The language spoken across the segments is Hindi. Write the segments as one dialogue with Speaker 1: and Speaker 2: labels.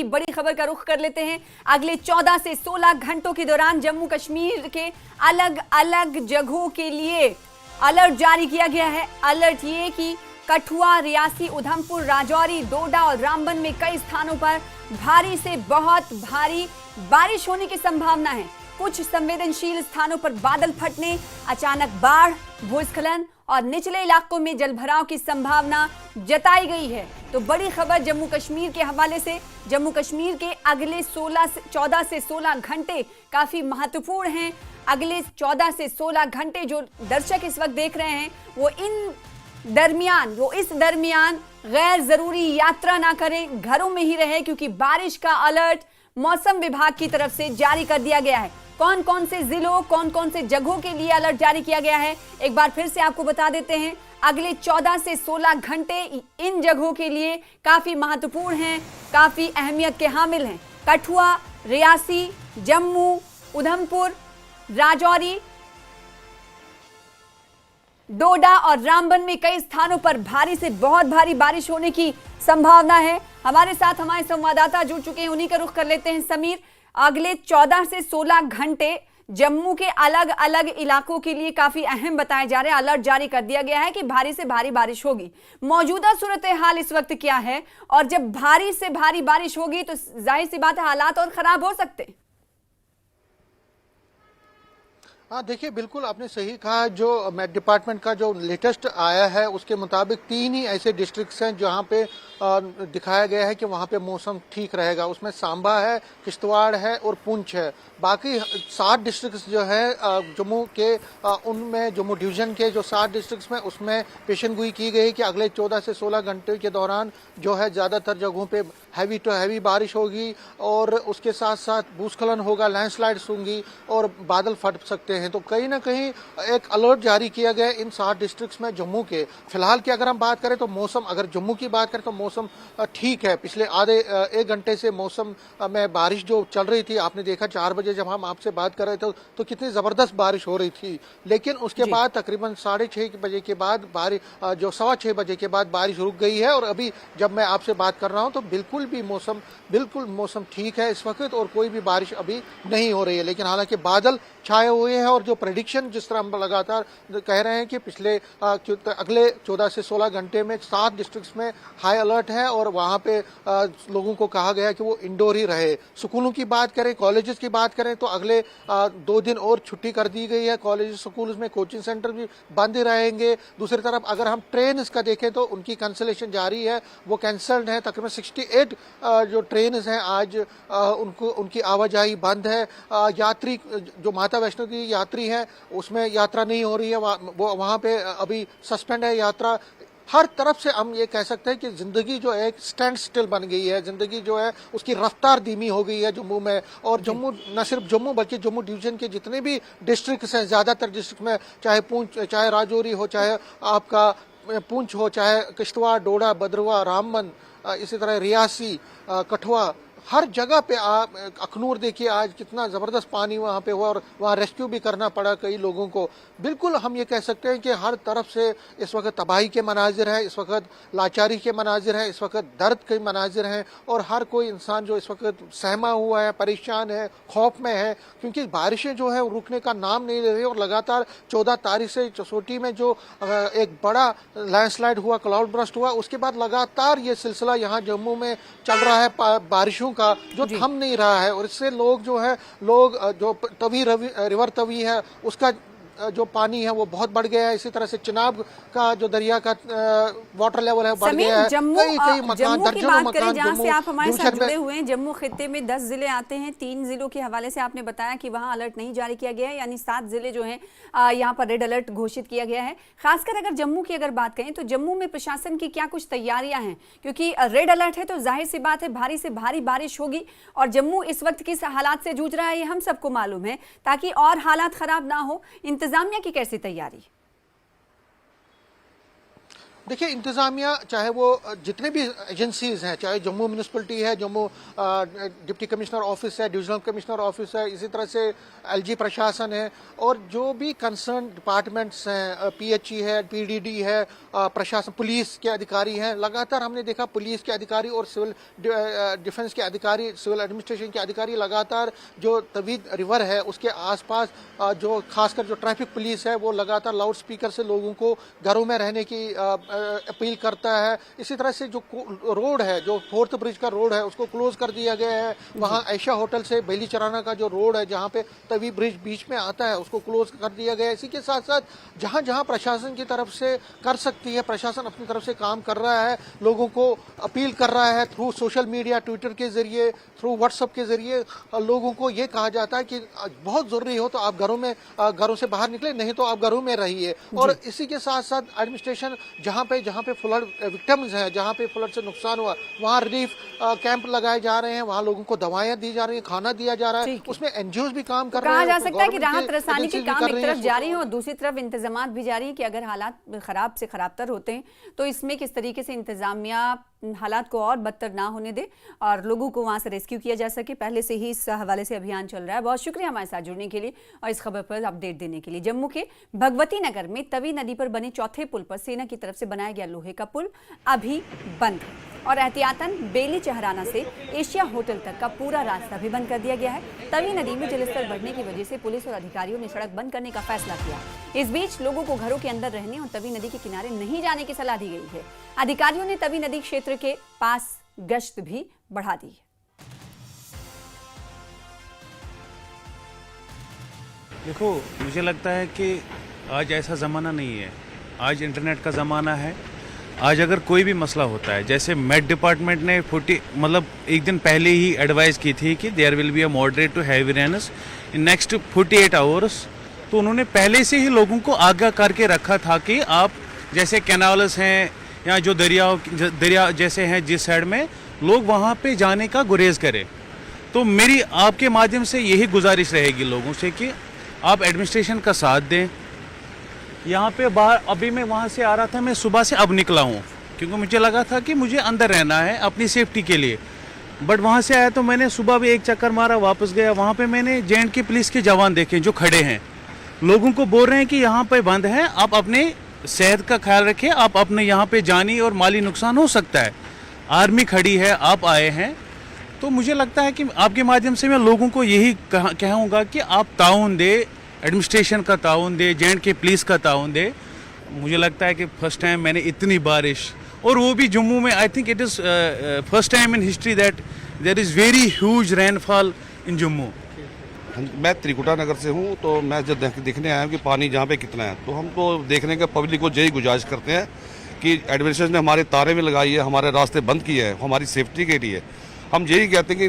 Speaker 1: बड़ी खबर का रुख कर लेते हैं। अगले 14 से 16 घंटों के दौरान जम्मू कश्मीर के अलग अलग जगहों के लिए अलर्ट जारी किया गया है। अलर्ट ये कि कठुआ, रियासी, उधमपुर, राजौरी, डोडा और रामबन में कई स्थानों पर भारी से बहुत भारी बारिश होने की संभावना है। कुछ संवेदनशील स्थानों पर बादल फटने, अचानक बाढ़, भूस्खलन और निचले इलाकों में जलभराव की संभावना जताई गई है। तो बड़ी खबर जम्मू कश्मीर के हवाले से, जम्मू कश्मीर के अगले 14 से 16 घंटे काफी महत्वपूर्ण हैं। अगले 14 से 16 घंटे जो दर्शक इस वक्त देख रहे हैं वो इस दरमियान गैर जरूरी यात्रा ना करें, घरों में ही रहें, क्योंकि बारिश का अलर्ट मौसम विभाग की तरफ से जारी कर दिया गया है। कौन कौन से जिलों, कौन कौन से जगहों के लिए अलर्ट जारी किया गया है, एक बार फिर से आपको बता देते हैं। अगले 14 से 16 घंटे इन जगहों के लिए काफी महत्वपूर्ण हैं, काफी अहमियत के हामिल हैं। कठुआ, रियासी, जम्मू, उधमपुर, राजौरी, डोडा और रामबन में कई स्थानों पर भारी से बहुत भारी बारिश होने की संभावना है। हमारे साथ हमारे संवाददाता जुड़ चुके हैं, उन्हीं का रुख कर लेते हैं। समीर, अगले 14 से 16 घंटे जम्मू के अलग अलग इलाकों के लिए काफी अहम बताए जा रहे हैं। अलर्ट जारी कर दिया गया है कि भारी से भारी बारिश होगी। मौजूदा सूरत हाल इस वक्त क्या है, और जब भारी से भारी बारिश होगी तो जाहिर सी बात है हालात और खराब हो सकते हैं।
Speaker 2: हाँ, देखिए, बिल्कुल आपने सही कहा। जो मेट डिपार्टमेंट का जो लेटेस्ट आया है उसके मुताबिक 3 ही ऐसे डिस्ट्रिक्ट्स हैं जहाँ पे दिखाया गया है कि वहाँ पे मौसम ठीक रहेगा। उसमें सांबा है, किश्तवाड़ है और पुंछ है। बाकी 7 डिस्ट्रिक्ट्स जो है जम्मू के, उनमें जम्मू डिवीजन के जो 7 डिस्ट्रिक्ट्स में उसमें पेशेंगोई की गई कि अगले 14 से 16 घंटे के दौरान जो है ज़्यादातर जगहों पे हैवी टू हैवी बारिश होगी और उसके साथ साथ भूस्खलन होगा, लैंडस्लाइड्स होंगी और बादल फट सकते हैं। तो कहीं ना कहीं एक अलर्ट जारी किया गया इन 7 डिस्ट्रिक्ट्स में जम्मू के। फिलहाल की अगर हम बात करें तो मौसम, अगर जम्मू की बात करें तो मौसम ठीक है। पिछले आधे 1 घंटे से मौसम में बारिश जो चल रही थी, आपने देखा 4 बजे जब हम आपसे बात कर रहे थे तो कितनी ज़बरदस्त बारिश हो रही थी। लेकिन उसके बाद तकरीबन 6:30 बजे के बाद बारिश, जो 6:15 बजे के बाद बारिश रुक गई है और अभी जब मैं आपसे बात कर रहा हूँ तो बिल्कुल मौसम ठीक है इस वक्त और कोई भी बारिश अभी नहीं हो रही है। लेकिन हालांकि बादल छाए हुए हैं और जो प्रेडिक्शन जिस तरह हम लगातार कह रहे हैं कि पिछले अगले 14 से 16 घंटे में 7 डिस्ट्रिक्ट्स में हाई अलर्ट है और वहाँ पे लोगों को कहा गया है कि वो इंडोर ही रहे। स्कूलों की बात करें, कॉलेजेस की बात करें तो अगले 2 दिन और छुट्टी कर दी गई है। कॉलेज, स्कूल में कोचिंग सेंटर भी बंद ही रहेंगे। दूसरी तरफ अगर हम ट्रेन का देखें तो उनकी कैंसिलेशन जारी है, वो कैंसल्ड है। तकरीबन 68 जो ट्रेन हैं आज उनकी आवाजाही बंद है। यात्री जो माता वैष्णो की यात्री है उसमें यात्रा नहीं हो रही है, वो वहाँ पे अभी सस्पेंड है यात्रा। हर तरफ से हम ये कह सकते हैं कि जिंदगी जो है एक स्टैंड स्टिल बन गई है। जिंदगी जो है उसकी रफ्तार धीमी हो गई है जम्मू में। और जम्मू, न सिर्फ जम्मू बल्कि जम्मू डिवीजन के जितने भी डिस्ट्रिक्ट्स हैं, ज़्यादातर डिस्ट्रिक्ट में, चाहे पुंछ, चाहे राजौरी हो, चाहे आपका पुंछ हो, चाहे किश्तवाड़, डोडा, भद्रवाह, रामबन, इसी तरह रियासी, कठुआ, हर जगह पे अखनूर देखिए आज कितना ज़बरदस्त पानी वहाँ पे हुआ और वहाँ रेस्क्यू भी करना पड़ा कई लोगों को। बिल्कुल हम ये कह सकते हैं कि हर तरफ से इस वक्त तबाही के मनाजिर हैं, इस वक्त लाचारी के मनाजिर हैं, इस वक्त दर्द के मनाजिर हैं और हर कोई इंसान जो इस वक्त सहमा हुआ है, परेशान है, खौफ में है, क्योंकि बारिशें जो है रुकने का नाम नहीं ले रही। और लगातार 14 तारीख से चौसौटी में जो एक बड़ा लैंडस्लाइड हुआ, क्लाउड बर्स्ट हुआ, उसके बाद लगातार ये सिलसिला यहाँ जम्मू में चल रहा है बारिशों का, जो थम नहीं रहा है। और इससे लोग जो तवी रिवर तवी है उसका जो पानी है वो बहुत बढ़ गया है। इसी तरह से चिनाब का जो दरिया का वाटर लेवल है बढ़ गया है। कई मकान, दर्जनों मकान
Speaker 1: जहाँ से आप हमारे साथ जुड़े हुए हैं, जम्मू खित्ते में 10 जिले आते हैं। 3 जिलों के हवाले से आपने बताया कि वहाँ अलर्ट नहीं जारी किया गया है, यानी 7 जिले जो हैं यहाँ पर रेड अलर्ट घोषित किया गया है। खासकर अगर जम्मू की अगर बात करें तो जम्मू में प्रशासन की क्या कुछ तैयारियां हैं, क्योंकि रेड अलर्ट है तो जाहिर सी बात है भारी से भारी बारिश होगी और जम्मू इस वक्त किस हालात से जूझ रहा है ये हम सबको मालूम है। ताकि और हालात खराब ना हो, इंतजामिया की कैसी तैयारी?
Speaker 2: देखिए, इंतजामिया चाहे वो जितने भी एजेंसीज हैं, चाहे जम्मू म्यूनिसिपलिटी है, जम्मू डिप्टी कमिश्नर ऑफिस है, डिविजनल कमिश्नर ऑफिस है, इसी तरह से एलजी प्रशासन है, और जो भी कंसर्न डिपार्टमेंट्स हैं, पीएचई है, पीडीडी है, प्रशासन, पुलिस के अधिकारी हैं, लगातार हमने देखा पुलिस के अधिकारी और सिविल डिफेंस के अधिकारी, सिविल एडमिनिस्ट्रेशन के अधिकारी लगातार जो तवी रिवर है उसके आसपास जो खासकर जो ट्रैफिक पुलिस है वो लगातार लाउड स्पीकर से लोगों को घरों में रहने की अपील करता है। इसी तरह से जो रोड है, जो फोर्थ ब्रिज का रोड है, उसको क्लोज कर दिया गया है। वहाँ ऐशा होटल से बेली चराना का जो रोड है, जहाँ पे तवी ब्रिज बीच में आता है, उसको क्लोज कर दिया गया है। इसी के साथ साथ जहाँ जहाँ प्रशासन की तरफ से कर सकती है, प्रशासन अपनी तरफ से काम कर रहा है, लोगों को अपील कर रहा है थ्रू सोशल मीडिया, ट्विटर के जरिए, थ्रू व्हाट्सएप के जरिए। लोगों को ये कहा जाता है कि बहुत जरूरी हो तो आप घरों से बाहर निकले, नहीं तो आप घरों में रहिए। और इसी के साथ साथ एडमिनिस्ट्रेशन जहाँ पे फ्लड विक्टिम्स हैं, जहाँ पे फ्लड से नुकसान हुआ, वहाँ रिलीफ कैंप लगाए जा रहे हैं, वहाँ लोगों को दवाइयाँ दी जा रही हैं, खाना दिया जा रहा है, उसमें एनजीओ भी काम कर रहे हैं।
Speaker 1: कहा जा सकता है कि राहत रसानी के काम एक तरफ जारी है और दूसरी तरफ इंतजामात भी जारी है कि अगर हालात खराब से खराबतर होते हैं तो इसमें किस तरीके से इंतजामिया हालात को और बदतर ना होने दे और लोगों को वहां से रेस्क्यू किया जा सके। पहले से ही इस हवाले से अभियान चल रहा है। बहुत शुक्रिया हमारे साथ जुड़ने के लिए और इस खबर पर अपडेट देने के लिए। जम्मू के भगवती नगर में तवी नदी पर बने चौथे पुल पर सेना की तरफ से बनाया गया लोहे का पुल अभी बंद है और एहतियातन बेली चहराना से एशिया होटल तक का पूरा रास्ता भी बंद कर दिया गया है। तवी नदी में जलस्तर बढ़ने की वजह से पुलिस और अधिकारियों ने सड़क बंद करने का फैसला किया। इस बीच लोगों को घरों के अंदर रहने और तवी नदी के किनारे नहीं जाने की सलाह दी गई है। अधिकारियों ने तवी नदी क्षेत्र के पास गश्त भी बढ़ा दी है।
Speaker 3: देखो, मुझे लगता है कि आज ऐसा ज़माना नहीं है, आज इंटरनेट का ज़माना है। आज अगर कोई भी मसला होता है, जैसे मेट डिपार्टमेंट ने एक दिन पहले ही एडवाइस की थी कि there will be a moderate to heavy rains in next 48 hours, तो उन्होंने पहले से ही लोगों को आगाह करके रखा था कि आप जैसे कैनाल्स हैं या जो दरिया जैसे हैं जिस साइड में, लोग वहाँ पे जाने का गुरेज करें। तो मेरी आपके माध्यम से यही गुजारिश रहेगी लोगों से कि आप एडमिनिस्ट्रेशन का साथ दें। यहाँ पे बाहर अभी मैं वहाँ से आ रहा था, मैं सुबह से अब निकला हूँ क्योंकि मुझे लगा था कि मुझे अंदर रहना है अपनी सेफ्टी के लिए, बट वहाँ से आया तो मैंने सुबह भी एक चक्कर मारा, वापस गया। वहाँ पे मैंने जे&के पुलिस के जवान देखे जो खड़े हैं, लोगों को बोल रहे हैं कि यहाँ पे बंद है, आप अपने सेहत का ख्याल रखें, आप अपने यहाँ पे जानी और माली नुकसान हो सकता है। आर्मी खड़ी है, आप आए हैं, तो मुझे लगता है कि आपके माध्यम से मैं लोगों को यही कहूँगा कि आप ताउन दे, एडमिनिस्ट्रेशन का ताउन दे, जे&के पुलिस का ताउन दे। मुझे लगता है कि फर्स्ट टाइम मैंने इतनी बारिश, और वो भी जम्मू में, I think it is first time in history that there is very huge rainfall in Jammu.
Speaker 4: मैं त्रिकुटा नगर से हूँ, तो मैं जब देखने आया हूँ कि पानी जहाँ पे कितना है, तो हम तो देखने के पब्लिक को यही गुजारिश करते हैं कि एडमिनिस्ट्रेशन ने हमारे तारे में लगाई है, हमारे रास्ते बंद किए हैं हमारी सेफ्टी के लिए। हम यही कहते हैं कि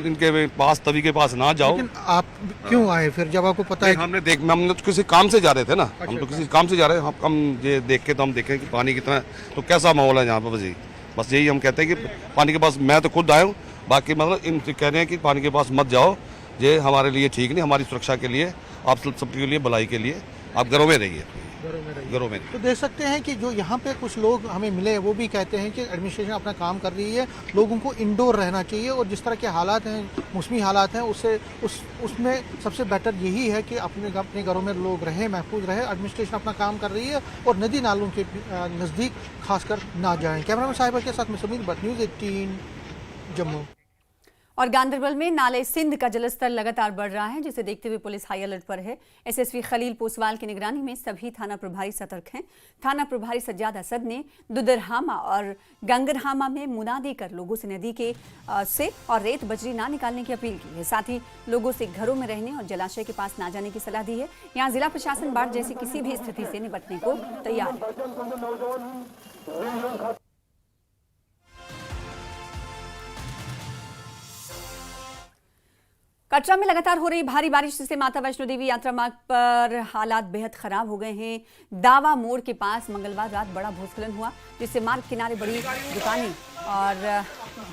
Speaker 4: इनके पास, तवी के पास ना जाओ।
Speaker 2: लेकिन आप क्यों आए फिर जब आपको पता है?
Speaker 4: हम तो किसी काम से जा रहे थे ना, हम तो किसी काम से जा रहे हैं। हम ये देख के तो हम देखें कि पानी कितना है, तो कैसा माहौल है यहाँ पर। बस यही हम कहते हैं कि पानी के पास, मैं तो खुद आया हूँ, बाकी मतलब इन कह रहे हैं कि पानी के पास मत जाओ, ये हमारे लिए ठीक नहीं, हमारी सुरक्षा के लिए, आप सबके लिए, भलाई के लिए आप घरों में रहिए, घरों में।
Speaker 2: तो देख सकते हैं कि जो यहाँ पे कुछ लोग हमें मिले वो भी कहते हैं कि एडमिनिस्ट्रेशन अपना काम कर रही है, लोगों को इंडोर रहना चाहिए और जिस तरह के हालात हैं, मौसमी हालात हैं, उसमें सबसे बेटर यही है कि अपने घरों में लोग रहें, महफूज रहे। एडमिनिस्ट्रेशन अपना काम कर रही है और नदी नालों के नज़दीक खासकर ना जाएं। कैमरामैन साहिबा के साथ में समीर भट्ट, न्यूज़ 18 जम्मू।
Speaker 1: और गांधरबल में नाले सिंध का जलस्तर लगातार बढ़ रहा है, जिसे देखते हुए पुलिस हाई अलर्ट पर है। एसएसपी खलील पोसवाल की निगरानी में सभी थाना प्रभारी सतर्क हैं। थाना प्रभारी सज्जाद असद ने दुदरहामा और गंगरहामा में मुनादी कर लोगों से नदी के से और रेत बजरी ना निकालने की अपील की है। साथ ही लोगों से घरों में रहने और जलाशय के पास ना जाने की सलाह दी है। यहाँ जिला प्रशासन बाढ़ जैसी किसी भी स्थिति से निपटने को तैयार है। कटरा में लगातार हो रही भारी बारिश से माता वैष्णो देवी यात्रा मार्ग पर हालात बेहद खराब हो गए हैं। दावा मोड़ के पास मंगलवार रात बड़ा भूस्खलन हुआ, जिससे मार्ग किनारे बड़ी दुकानें और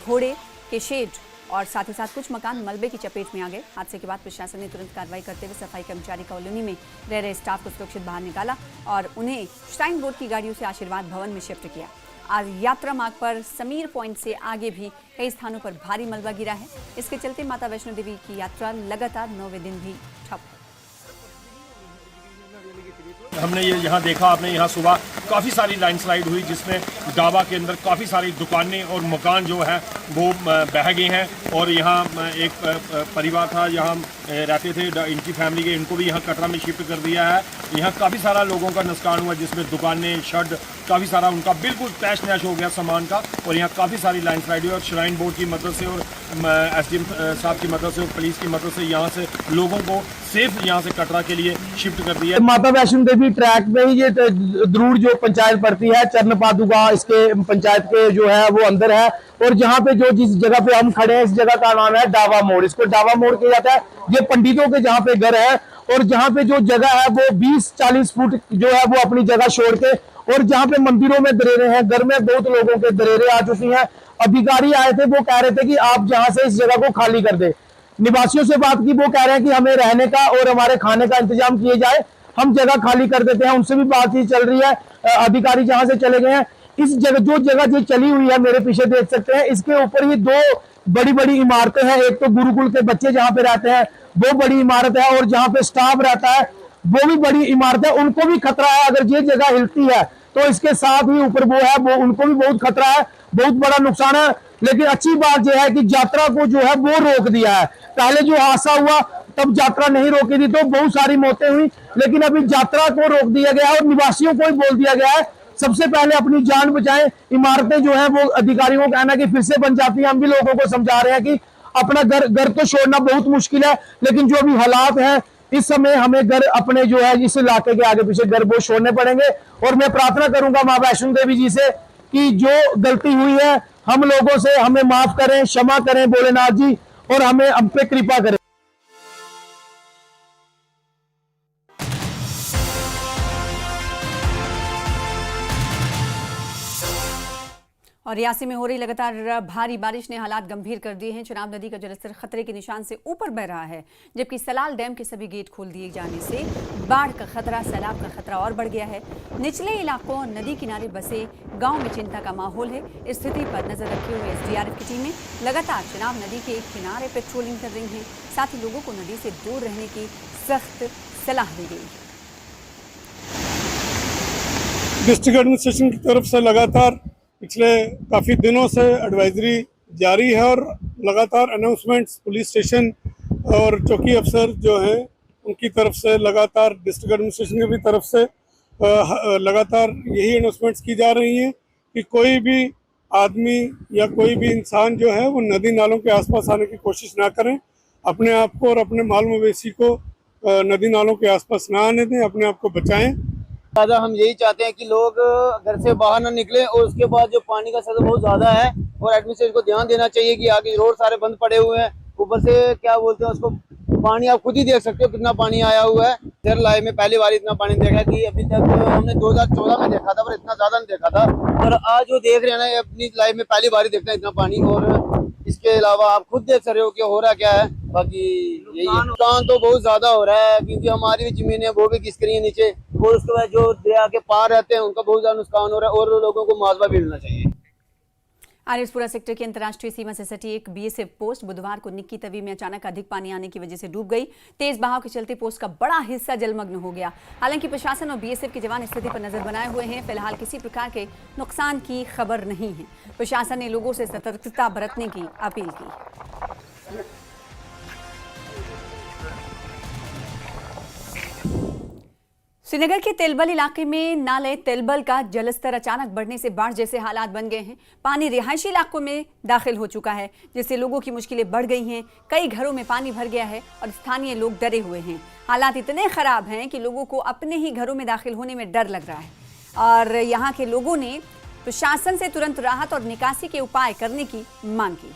Speaker 1: घोड़े के शेड और साथ ही साथ कुछ मकान मलबे की चपेट में आ गए। हादसे के बाद प्रशासन ने तुरंत कार्रवाई करते हुए सफाई कर्मचारी कॉलोनी में रह रहे स्टाफ को सुरक्षित बाहर निकाला और उन्हें श्राइन बोर्ड की गाड़ियों से आशीर्वाद भवन में शिफ्ट किया। आज यात्रा मार्ग पर समीर पॉइंट से आगे भी कई स्थानों पर भारी मलबा गिरा है। इसके चलते माता वैष्णो देवी की यात्रा लगातार 9वें दिन भी ठप है।
Speaker 5: हमने ये यहाँ देखा, आपने यहाँ सुबह काफ़ी सारी लैंडस्लाइड हुई जिसमें डाबा के अंदर काफ़ी सारी दुकानें और मकान जो है वो बह गए हैं। और यहाँ एक परिवार था, यहाँ रहते थे, इनकी फैमिली के, इनको भी यहाँ कटरा में शिफ्ट कर दिया है। यहाँ काफ़ी सारा लोगों का नुकसान हुआ जिसमें दुकानें, शेड, काफ़ी सारा उनका बिल्कुल तहस नहस हो गया सामान का। और यहाँ काफ़ी सारी लैंडस्लाइड हुई और श्राइन बोर्ड की मदद से और SDM साहब की मदद से और पुलिस की मदद से यहाँ से लोगों को सेफ यहाँ से कटरा के लिए शिफ्ट कर दिया।
Speaker 6: माता वैष्णो देवी ट्रैक में ही ये द्रूड़ जो पंचायत पड़ती है, चरण पादुका इसके पंचायत के जो है वो अंदर है। और जहाँ पे जो जिस जगह पे हम खड़े हैं इस जगह का नाम है डावा मोड़। इसको डावा मोड़ किया जाता है। ये पंडितों के जहाँ पे घर है और जहाँ पे जो जगह है वो 20-40 फुट जो है वो अपनी जगह छोड़ के, और जहाँ पे मंदिरों में दरेरे हैं, घर में बहुत लोगों के दरेरे आ चुकी हैं। अधिकारी आए थे, वो कह रहे थे कि आप जहाँ से इस जगह को खाली कर दे। निवासियों से बात की, वो कह रहे हैं कि हमें रहने का और हमारे खाने का इंतजाम किए जाए, हम जगह खाली कर देते हैं। उनसे भी बातचीत चल रही है। अधिकारी जहां से चले गए हैं, इस जगह जो चली हुई है मेरे पीछे देख सकते हैं, इसके ऊपर ही 2 बड़ी बड़ी इमारतें हैं। एक तो गुरुकुल के बच्चे जहां पे रहते हैं वो बड़ी इमारत है, और जहां पे स्टाफ रहता है वो भी बड़ी इमारत है। उनको भी खतरा है, अगर ये जगह हिलती है तो इसके साथ ही ऊपर वो है, वो उनको भी बहुत खतरा है, बहुत बड़ा नुकसान है। लेकिन अच्छी बात यह है कि यात्रा को जो है वो रोक दिया है। पहले जो हादसा हुआ तब यात्रा नहीं रोकी थी तो बहुत सारी मौतें हुई, लेकिन अभी यात्रा को रोक दिया गया है और निवासियों को ही बोल दिया गया है सबसे पहले अपनी जान बचाएं। इमारतें जो है वो अधिकारियों को कहना कि फिर से बन जाती है। हम भी लोगों को समझा रहे हैं कि अपना घर तो छोड़ना बहुत मुश्किल है, लेकिन जो अभी हालात हैं इस समय हमें घर अपने जो है इस इलाके के आगे पीछे घर वो छोड़ने पड़ेंगे। और मैं प्रार्थना करूंगा माँ वैष्णो देवी जी से कि जो गलती हुई है हम लोगों से, हमें माफ करें, क्षमा करें भोलेनाथ जी, और हमें हम पे कृपा करें।
Speaker 1: और रियासी में हो रही लगातार भारी बारिश ने हालात गंभीर कर दिए हैं। चिनाब नदी का जलस्तर खतरे के निशान से ऊपर बह रहा है, जबकि सलाल डैम के सभी गेट खोल दिए जाने से बाढ़ का खतरा, सैलाब का खतरा और बढ़ गया है। निचले इलाकों और नदी किनारे बसे गांव में चिंता का माहौल है। इस स्थिति पर नजर रखे हुए SDRF की टीमें लगातार चिनाब नदी के किनारे पेट्रोलिंग कर रही हैं। साथ ही लोगों को नदी से दूर रहने की सख्त सलाह दी गई है।
Speaker 7: डिस्ट्रिक्ट एडमिनिस्ट्रेशन की तरफ से लगातार पिछले काफ़ी दिनों से एडवाइजरी जारी है और लगातार अनाउंसमेंट्स पुलिस स्टेशन और चौकी अफसर जो हैं उनकी तरफ से लगातार डिस्ट्रिक्ट एडमिनिस्ट्रेशन की भी तरफ से लगातार यही अनाउंसमेंट्स की जा रही हैं कि कोई भी आदमी या कोई भी इंसान जो है वो नदी नालों के आसपास आने की कोशिश ना करें। अपने आप को और अपने माल मवेशी को नदी नालों के आसपास ना आने दें, अपने आप को बचाएं।
Speaker 8: ज़्यादा हम यही चाहते हैं कि लोग घर से बाहर ना निकले, और उसके बाद जो पानी का स्तर बहुत ज़्यादा है और एडमिनिस्ट्रेशन को ध्यान देना चाहिए कि आगे रोड सारे बंद पड़े हुए हैं। ऊपर से क्या बोलते हैं उसको, पानी आप खुद ही देख सकते हो कितना पानी आया हुआ है। इधर लाइफ में पहली बार इतना पानी देखा कि अभी तक हमने 2014 में देखा था, पर इतना ज़्यादा नहीं देखा था। और आज जो देख रहे हैं ना, अपनी लाइफ में पहली बार ही देखते हैं इतना पानी। और इसके अलावा आप खुद देख सकते हो कि हो रहा क्या है। बाकी यही नुकसान तो बहुत ज्यादा हो रहा है, क्योंकि हमारी भी जमीन है वो भी किस रही है नीचे, और उसके बाद जो दरिया के पार रहते हैं उनका बहुत ज्यादा नुकसान हो रहा है, और लोगों को मुआवजा भी मिलना चाहिए।
Speaker 1: आरिसपुरा सेक्टर की अंतर्राष्ट्रीय सीमा से सटी एक BSF पोस्ट बुधवार को निक्की तवी में अचानक अधिक पानी आने की वजह से डूब गई। तेज बहाव के चलते पोस्ट का बड़ा हिस्सा जलमग्न हो गया। हालांकि प्रशासन और BSF के जवान स्थिति पर नजर बनाए हुए हैं। फिलहाल किसी प्रकार के नुकसान की खबर नहीं है। प्रशासन ने लोगों से सतर्कता बरतने की अपील की। श्रीनगर के तेलबल इलाके में नाले तेलबल का जलस्तर अचानक बढ़ने से बाढ़ जैसे हालात बन गए हैं। पानी रिहायशी इलाकों में दाखिल हो चुका है, जिससे लोगों की मुश्किलें बढ़ गई हैं। कई घरों में पानी भर गया है और स्थानीय लोग डरे हुए हैं। हालात इतने खराब हैं कि लोगों को अपने ही घरों में दाखिल होने में डर लग रहा है, और यहाँ के लोगों ने प्रशासन से तुरंत राहत और निकासी के उपाय करने की मांग की।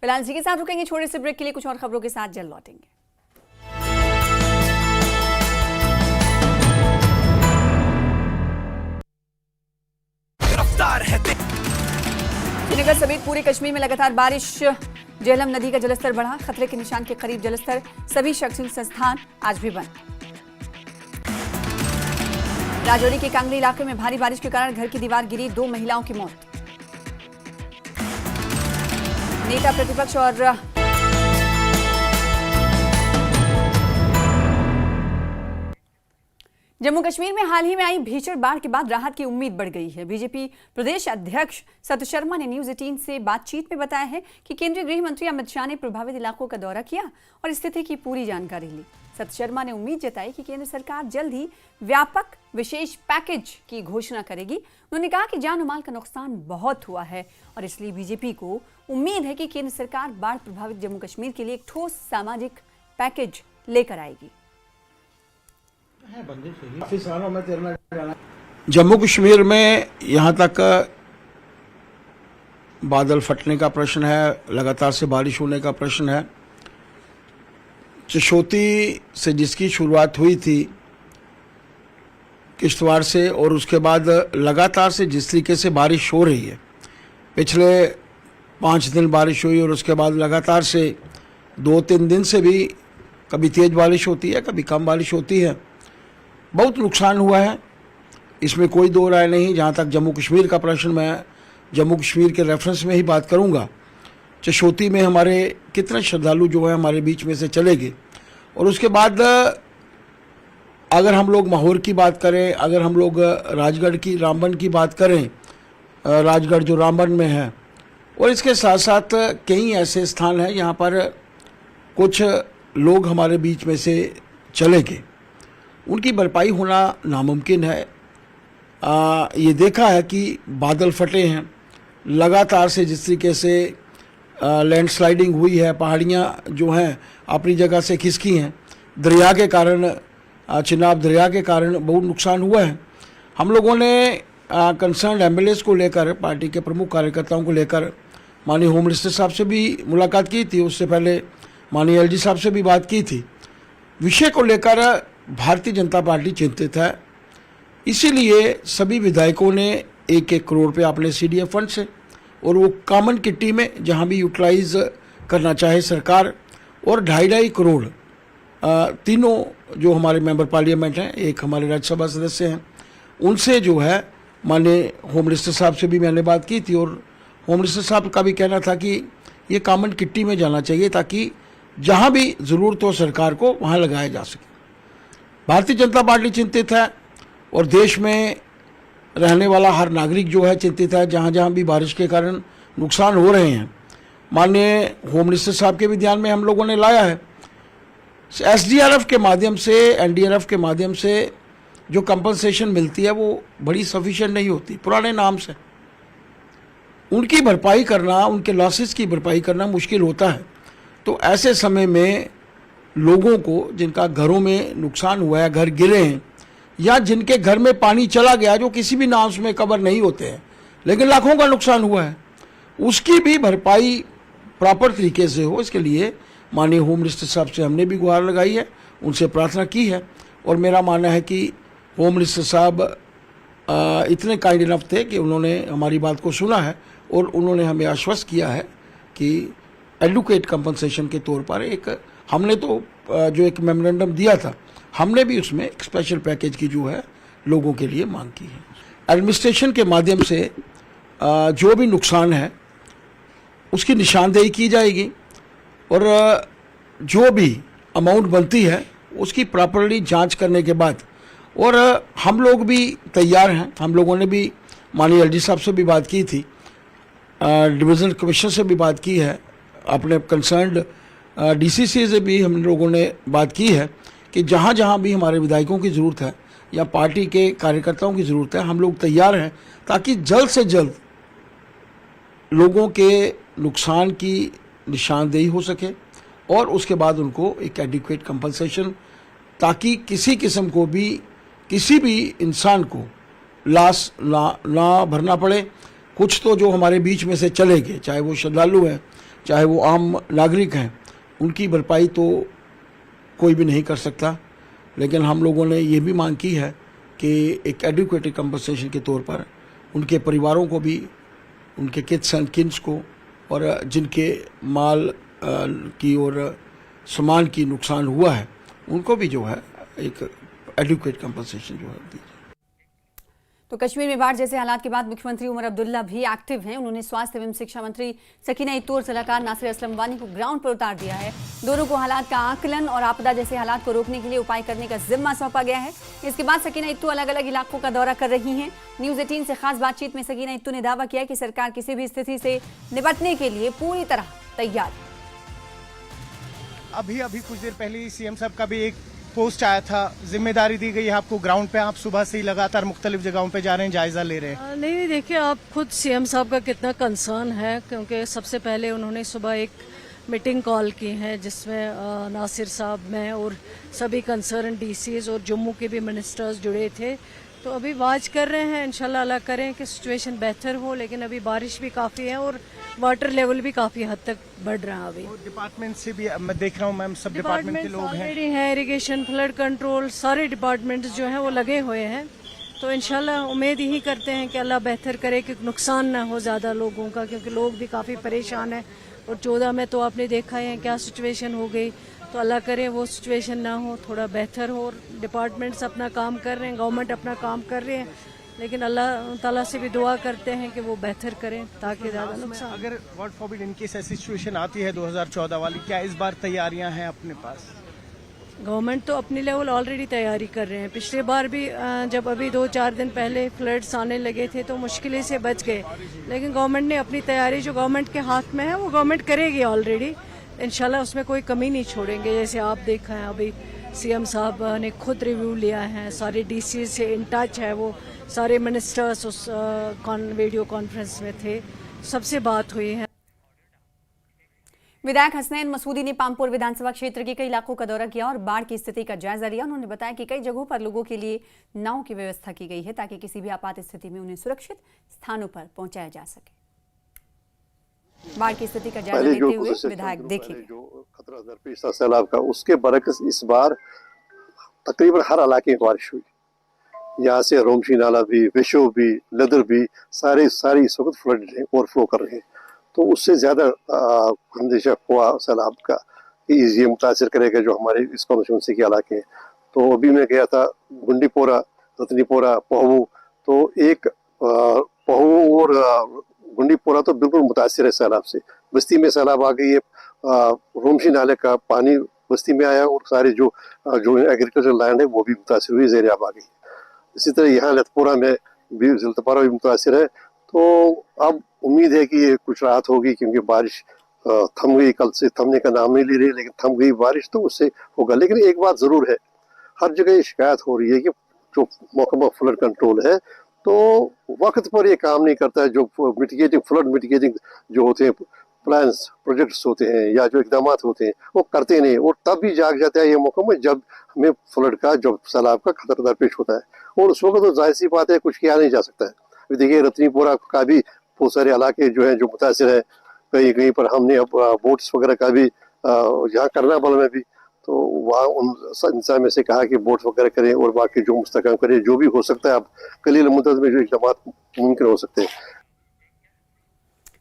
Speaker 1: फिलहाल जी के साथ रुकेंगे छोटे से ब्रेक के लिए। कुछ और खबरों के साथ जल्द लौटेंगे। श्रीनगर समेत पूरे कश्मीर में लगातार बारिश। झेलम नदी का जलस्तर बढ़ा, खतरे के निशान के करीब जलस्तर। सभी शैक्षणिक संस्थान आज भी बंद। राजौरी के कांगली इलाके में भारी बारिश के कारण घर की दीवार गिरी, 2 महिलाओं की मौत। नेता प्रतिपक्ष और जम्मू कश्मीर में हाल ही में आई भीषण बाढ़ के बाद राहत की उम्मीद बढ़ गई है। बीजेपी प्रदेश अध्यक्ष सत शर्मा ने न्यूज 18 से बातचीत में बताया है कि केंद्रीय गृह मंत्री अमित शाह ने प्रभावित इलाकों का दौरा किया और स्थिति की पूरी जानकारी ली। सत शर्मा ने उम्मीद जताई कि केंद्र सरकार जल्द ही व्यापक विशेष पैकेज की घोषणा करेगी। उन्होंने कहा कि जान और माल का नुकसान बहुत हुआ है और इसलिए बीजेपी को उम्मीद है कि केंद्र सरकार बाढ़ प्रभावित जम्मू कश्मीर के लिए एक ठोस सामाजिक पैकेज लेकर आएगी।
Speaker 6: जम्मू कश्मीर में यहाँ तक बादल फटने का प्रश्न है, लगातार से बारिश होने का प्रश्न है। चशोती से जिसकी शुरुआत हुई थी किश्तवाड़ से, और उसके बाद लगातार से जिस तरीके से बारिश हो रही है, पिछले 5 दिन बारिश हुई और उसके बाद लगातार से 2-3 दिन से भी कभी तेज़ बारिश होती है, कभी कम बारिश होती है। बहुत नुकसान हुआ है, इसमें कोई दो राय नहीं। जहाँ तक जम्मू कश्मीर का प्रश्न, मैं जम्मू कश्मीर के रेफरेंस में ही बात करूँगा। चशोती में हमारे कितने श्रद्धालु जो हैं हमारे बीच में से चले गए, और उसके बाद अगर हम लोग माहौर की बात करें, अगर हम लोग राजगढ़ की रामबन की बात करें, राजगढ़ जो रामबन में है, और इसके साथ साथ कई ऐसे स्थान हैं यहाँ पर कुछ लोग हमारे बीच में से चले गए, उनकी भरपाई होना नामुमकिन है। ये देखा है कि बादल फटे हैं, लगातार से जिस तरीके से लैंडस्लाइडिंग हुई है, पहाड़ियाँ जो हैं अपनी जगह से खिसकी हैं, दरिया के कारण, चिनाब दरिया के कारण बहुत नुकसान हुआ है। हम लोगों ने कंसर्न एमएलएस को लेकर, पार्टी के प्रमुख कार्यकर्ताओं को लेकर माननीय होम मिनिस्टर साहब से भी मुलाकात की थी, उससे पहले माननीय एलजी साहब से भी बात की थी। विषय को लेकर भारतीय जनता पार्टी चिंतित है, इसीलिए सभी विधायकों ने 1-1 करोड़ रुपये अपने सीडीएफ फंड से और वो कॉमन किट्टी में जहां भी यूटिलाइज करना चाहे सरकार, और 2.5 करोड़ तीनों जो हमारे मेंबर पार्लियामेंट हैं, एक हमारे राज्यसभा सदस्य हैं, उनसे जो है माननीय होम मिनिस्टर साहब से भी मैंने बात की थी, और होम मिनिस्टर साहब का भी कहना था कि ये कॉमन किट्टी में जाना चाहिए ताकि जहां भी ज़रूरत हो सरकार को वहां लगाया जा सके। भारतीय जनता पार्टी चिंतित है और देश में रहने वाला हर नागरिक जो है चिंतित है, जहां जहां भी बारिश के कारण नुकसान हो रहे हैं। माननीय होम मिनिस्टर साहब के भी ध्यान में हम लोगों ने लाया है, एसडीआरएफ के माध्यम से, एनडीआरएफ के माध्यम से जो कंपनसेशन मिलती है वो बड़ी सफिशिएंट नहीं होती, पुराने नाम से उनकी भरपाई करना, उनके लॉसेस की भरपाई करना मुश्किल होता है। तो ऐसे समय में लोगों को जिनका घरों में नुकसान हुआ है, घर गिरे हैं, या जिनके घर में पानी चला गया, जो किसी भी नाम में कवर नहीं होते हैं लेकिन लाखों का नुकसान हुआ है, उसकी भी भरपाई प्रॉपर तरीके से हो, इसके लिए माननीय होम मिनिस्टर साहब से हमने भी गुहार लगाई है, उनसे प्रार्थना की है। और मेरा मानना है कि होम मिनिस्टर साहब इतने काइंड इनफ थे कि उन्होंने हमारी बात को सुना है और उन्होंने हमें आश्वस्त किया है कि एडुकेट कंपनसेशन के तौर पर हमने तो जो एक मेमोरेंडम दिया था, हमने भी उसमें एक स्पेशल पैकेज की जो है लोगों के लिए मांग की है। एडमिनिस्ट्रेशन के माध्यम से जो भी नुकसान है उसकी निशानदेही की जाएगी और जो भी अमाउंट बनती है उसकी प्रॉपरली जांच करने के बाद, और हम लोग भी तैयार हैं। हम लोगों ने भी माननीय एलजी साहब से भी बात की थी, डिविजनल कमिश्नर से भी बात की है, अपने कंसर्न्ड डीसीसी से भी हम लोगों ने बात की है कि जहाँ जहाँ भी हमारे विधायकों की ज़रूरत है या पार्टी के कार्यकर्ताओं की ज़रूरत है, हम लोग तैयार हैं ताकि जल्द से जल्द लोगों के नुकसान की निशानदेही हो सके और उसके बाद उनको एक एडिक्वेट कंपनसेशन, ताकि किसी किस्म को भी, किसी भी इंसान को लॉस ना भरना पड़े। कुछ तो जो हमारे बीच में से चले गए, चाहे वो श्रद्धालु हैं, चाहे वो आम नागरिक हैं, उनकी भरपाई तो कोई भी नहीं कर सकता, लेकिन हम लोगों ने ये भी मांग की है कि एक एडिक्वेट कंपनसेशन के तौर पर उनके परिवारों को भी
Speaker 9: उनके किड्स एंड किड्स को, और जिनके माल की और सामान की नुकसान हुआ है उनको भी जो है एक एडुकेट कंपनसेशन जो है दी।
Speaker 1: तो कश्मीर में बाढ़ जैसे हालात के बाद मुख्यमंत्री उमर अब्दुल्ला भी एक्टिव हैं। उन्होंने स्वास्थ्य एवं शिक्षा मंत्री सकीना इत्तू और सलाहकार नासिर असलम वानी को ग्राउंड पर उतार दिया है। दोनों को हालात का आकलन और आपदा जैसे हालात को रोकने के लिए उपाय करने का जिम्मा सौंपा गया है। इसके बाद सकीना इत्तू अलग अलग इलाकों का दौरा कर रही हैं। न्यूज़ 18 से खास बातचीत में सकीना इत्तू ने दावा किया कि सरकार किसी भी स्थिति से निपटने के लिए पूरी तरह तैयार है।
Speaker 10: अभी कुछ देर पहले ही सीएम साहब का भी एक पोस्ट आया था, जिम्मेदारी दी गई है आपको ग्राउंड पे, आप सुबह से ही लगातार मुख्तलिफ जगहों पे जा रहे हैं, जायजा ले रहे हैं।
Speaker 11: नहीं देखिए, आप खुद सीएम साहब का कितना कंसर्न है, क्योंकि सबसे पहले उन्होंने सुबह एक मीटिंग कॉल की है जिसमें नासिर साहब, मैं और सभी कंसर्न डीसीज और जम्मू के भी मिनिस्टर्स जुड़े थे। तो अभी वाच कर रहे हैं, इंशाल्लाह अल्लाह करें कि सिचुएशन बेहतर हो, लेकिन अभी बारिश भी काफ़ी है और वाटर लेवल भी काफ़ी हद तक बढ़ रहा है। अभी
Speaker 10: डिपार्टमेंट से भी मैं देख रहा हूँ मैम, सब डिपार्टमेंट के लोग
Speaker 11: हैं, इरिगेशन, फ्लड कंट्रोल, सारे डिपार्टमेंट्स जो हैं वो लगे हुए हैं। तो इंशाल्लाह उम्मीद यही करते हैं कि अल्लाह बेहतर करे कि नुकसान ना हो ज़्यादा लोगों का, क्योंकि लोग भी काफ़ी परेशान हैं। और 14 में तो आपने देखा है क्या सिचुएशन हो गई, तो अल्लाह करे वो सिचुएशन ना हो, थोड़ा बेहतर हो। डिपार्टमेंट्स अपना काम कर रहे हैं, गवर्नमेंट अपना काम कर रहे हैं, लेकिन अल्लाह ताला से भी दुआ करते हैं कि वो बेहतर करें ताकि ज़्यादा नुकसान।
Speaker 10: अगर गॉड फॉरबिड इन केस ऐसी सिचुएशन आती है 2014 वाली, क्या इस बार तैयारियां हैं अपने पास?
Speaker 11: गवर्नमेंट तो अपनी लेवल ऑलरेडी तैयारी कर रहे हैं। पिछले बार भी जब अभी 2-4 दिन पहले फ्लड्स आने लगे थे तो मुश्किल से बच गए, लेकिन गवर्नमेंट ने अपनी तैयारी जो गवर्नमेंट के हाथ में है वो गवर्नमेंट करेगी ऑलरेडी। इंशाल्लाह उसमें कोई कमी नहीं छोड़ेंगे। जैसे आप देखा है अभी सीएम साहब ने खुद रिव्यू लिया है, सारे डीसी से इन टच है, वो सारे मिनिस्टर्स उस वीडियो कॉन्फ्रेंस में थे, सबसे बात हुई है।
Speaker 1: विधायक हसनैन मसूदी ने पामपुर विधानसभा क्षेत्र के कई इलाकों का दौरा किया और बाढ़ की स्थिति का जायजा लिया। उन्होंने बताया कि कई जगहों पर लोगों के लिए नाव की व्यवस्था की गई है ताकि किसी भी आपात स्थिति में उन्हें सुरक्षित स्थानों पर पहुंचाया जा सके। बाढ़ की स्थिति का जायजा लेते हुए विधायक देखिए
Speaker 12: जो खतरा दरपेश था सैलाब का, उसके बरक्स इस बार तकरीबन हर इलाके में बारिश हुई। यहाँ से रोमशी नाला भी, विशो भी, लदर भी, सारे इस वक्त फ्लड ओवरफ्लो कर रहे हैं। तो उससे ज्यादा अंदेशा हुआ सैलाब का कि ये मुतासर करेगा जो हमारे इस कॉन्स्टिट्यूंसी के इलाके हैं। तो अभी मैं गया था गुंडीपोरा, रतनीपोरा, पहू, तो एक पहू और गुंडीपोरा तो बिल्कुल मुतासर है सैलाब से। बस्ती में सैलाब आ गई है, रोमशी नाले का पानी बस्ती में आया और सारे जो एग्रीकल्चर लैंड है वो भी मुतासर हुई, ज़ेर-ए-आब आ गई। इसी तरह यहाँ लतपुरा में भी, ज़िलतपारा भी मुतासर है। तो अब उम्मीद है कि ये कुछ राहत होगी, क्योंकि बारिश थम गई, कल से थमने का नाम नहीं ले रही, लेकिन थम गई बारिश तो उससे होगा। लेकिन एक बात जरूर है, हर जगह ये शिकायत हो रही है कि जो महकमा फ्लड कंट्रोल है तो वक्त पर ये काम नहीं करता है। जो फ्लड मिटिगेटिंग जो होते हैं प्लान्स, प्रोजेक्ट्स होते हैं या जो इकदाम होते हैं वो करते नहीं, और तब भी जाग जाता है ये महकमा जब हमें फ्लड का, जब सैलाब का खतरा दरपेश होता है। और उस वक्त तो जाहिर सी बात है कुछ किया नहीं जा सकता है। देखिए रतनीपुरा का भी बहुत सारे इलाके जो हैं जो मुतासिर हैं, कहीं कहीं पर हमने अब बोट्स वगैरह का भी यहाँ करनाबल में भी, तो वहाँ उन इंसान में से कहा कि बोट्स वगैरह करें और बाकी जो मुस्तहकम करें, जो भी हो सकता है। अब कलील मुद्दत में जो इक़दाम मुमकिन हो सकते हैं।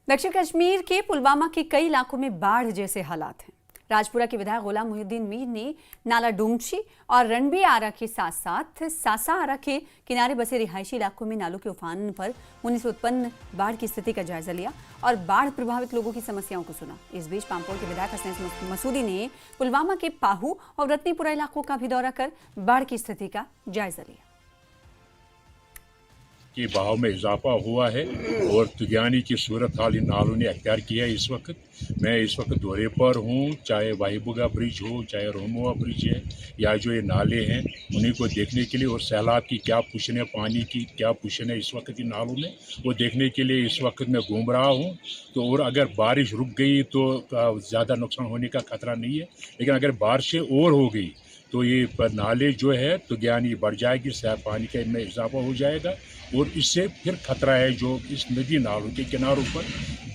Speaker 1: दक्षिण कश्मीर के पुलवामा के कई इलाकों में बाढ़ जैसे हालात हैं। राजपुरा के विधायक गुलाम मुहिउद्दीन मीर ने नाला डूमची और रणबी आरा के साथ साथ सासा आरा के किनारे बसे रिहायशी इलाकों में नालों के उफान पर होने से उत्पन्न बाढ़ की स्थिति का जायजा लिया और बाढ़ प्रभावित लोगों की समस्याओं को सुना। इस बीच पामपोर के विधायक हसनैन मसूदी ने पुलवामा के पाहू और रत्नीपुरा इलाकों का भी दौरा कर बाढ़ की स्थिति का जायजा लिया।
Speaker 13: कि बहाव में इजाफा हुआ है और तुगानी की सूरत हाल इन नालों ने अख्तियार किया है। इस वक्त मैं इस वक्त दौरे पर हूँ, चाहे वाहिबुगा ब्रिज हो, चाहे रोमुआ ब्रिज है, या जो ये नाले हैं उन्हीं को देखने के लिए, और सैलाब की क्या पुशन है, पानी की क्या पुशन है इस वक्त इन नालों में, वो देखने के लिए इस वक्त मैं घूम रहा हूँ। तो और अगर बारिश रुक गई तो ज़्यादा नुकसान होने का खतरा नहीं है, लेकिन अगर बारिशें और हो गई तो ये नाले जो है तुगानी बढ़ जाएगी, पानी का इनमें इजाफा हो जाएगा और इससे फिर खतरा है जो इस नदी नालों के किनारों पर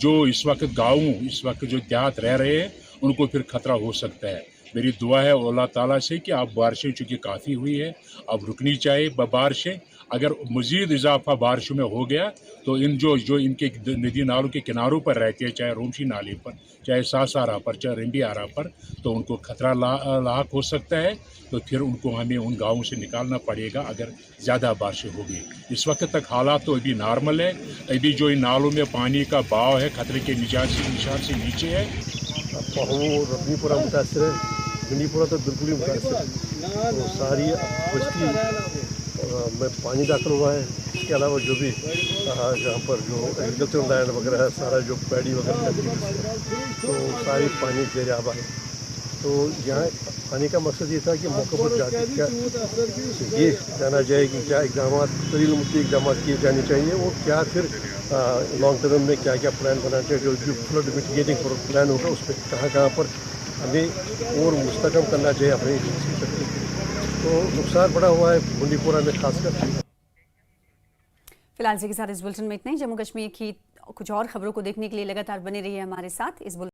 Speaker 13: जो इस वक्त गाँव, इस वक्त जो देहात रह रहे हैं उनको फिर खतरा हो सकता है। मेरी दुआ है अल्लाह ताला से कि अब बारिशें चूँकि काफ़ी हुई है, अब रुकनी चाहिए बारिशें, अगर मज़ीद इजाफा बारिशों में हो गया तो इन जो इनके नदी नालों के किनारों पर रहते हैं, चाहे रोमशी नाले पर, चाहे सासारा पर, चाहे रिंडी आरा पर, तो उनको खतरा लाक हो सकता है। तो फिर उनको हमें उन गाँवों से निकालना पड़ेगा अगर ज़्यादा बारिश होगी। इस वक्त तक हालात तो अभी नॉर्मल है। अभी जो इन नालों में पानी का बहाव है खतरे के निशान से नीचे है।
Speaker 12: रबनीपुरा मुतासर है, भिंडीपुरा तो बिल्कुल ही मुतासर है। तो सारी बस्ती में पानी दाखिल हुआ है। इसके अलावा जो भी जहाँ पर जो एग्रीकल्चर लैंड वगैरह है, सारा जो पैडी वगैरह तो सारी पानी जेर आबा है। तो यहाँ आने का मकसद ये था कि मौके पर जाकर क्या ये जाना जाए कि क्या इकदाम तरील इकदाम किए जाने चाहिए और क्या फिर लॉन्ग टर्म में क्या क्या प्लान बनाना चाहिए। जो फ्लड मिटिगेटिंग प्लान होगा उस पर कहाँ पर हमें और मुस्तकम करना चाहिए अपनी शक्ति। तो नुकसान बड़ा हुआ है बंडीपुरा में खासकर।
Speaker 1: फिलहाल इसी के साथ इस बुलेटिन में इतना ही। जम्मू कश्मीर की कुछ और खबरों को देखने के लिए लगातार बने रहिए हमारे साथ। इस